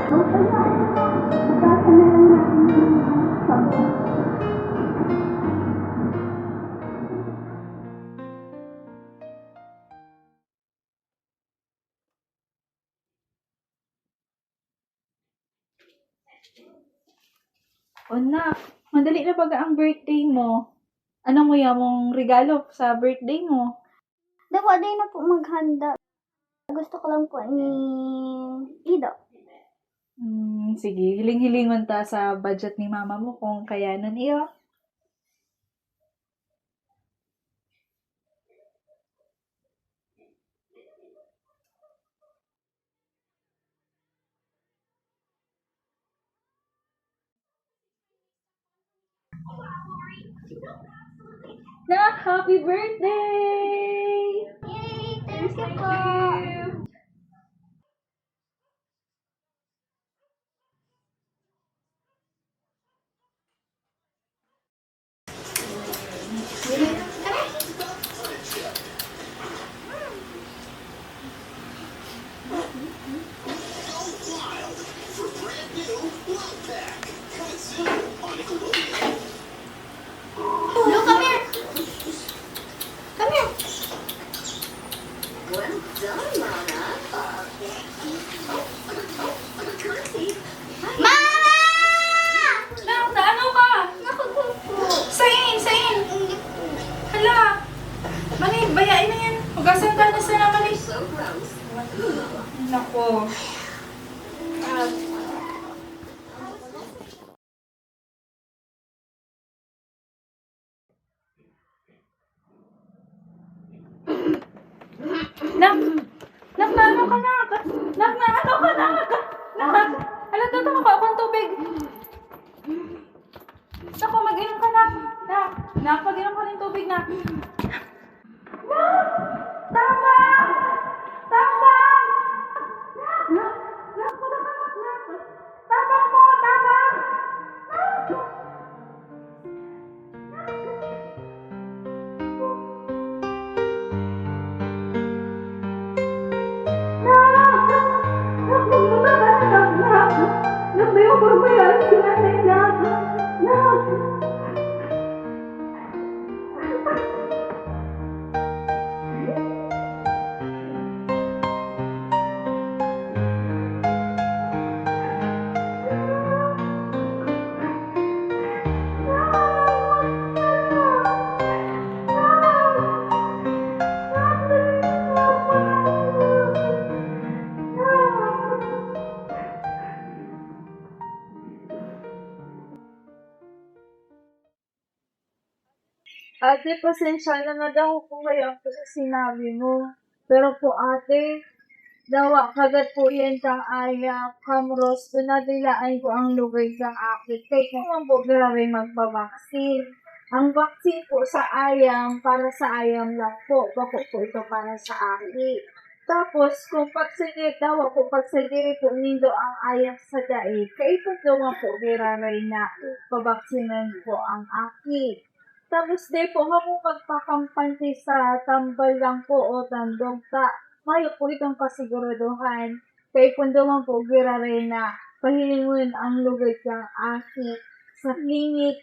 O nak, madali na baga ang birthday mo. Anong mo mong regalo sa birthday mo? Dawa day na po maghanda. Gusto ko lang po ni Ido. Sige, hiling-hilingon ta sa budget ni mama mo kung kaya nun iyo. Nak, happy birthday! Yay! Thank you po! Blue, come here! Come here! Well done, Lana. Mama! Nak, ano ka? Nakukupo. Sain! Hindi po. Hala! Mani, bayain na yan. Hugasan ka na sa naman eh. So gross. Nako. Nak! Nak, na ano ka, nak? Nak, na ano ka, nak? Nak! Hala, tutama ka akong tubig. Nako, mag-inom ka, nak. Nak, nak, mag-inom ka ng tubig, nak. Nak! Tama! Tama! Nak! Nak, punta ka, nak. Tabang mo, tabang! Ate, pasensya na daw kung kaya po sa sinabi mo. Pero po ate, dawa kagat po yan kang aya, kamros, pinadilaan ko ang lugay kang akit. Kaya kung ang po grabe magpabaksin. Ang vaksin po sa ayam, para sa ayam lang po. Bako po ito para sa akit. Tapos, kung pagsagit daw ako, pagsagiri po nindo ang ayam sa daig, kaya po daw po giraray na pabaksinan po ang akit. Tapos di po ako pagpakampante sa tambal lang po o tandog ta. Mayo po itong kasiguraduhan. Kay pundo man po girare na pahilingon ang lugay kang akit sa klinik.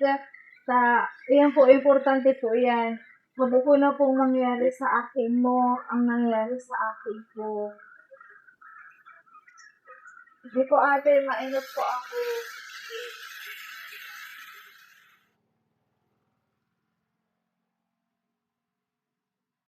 Iyan po, importante po yan. Mabuko na pong mangyari sa akin mo ang nangyari sa akin po. Hindi po ate, mainot po ako.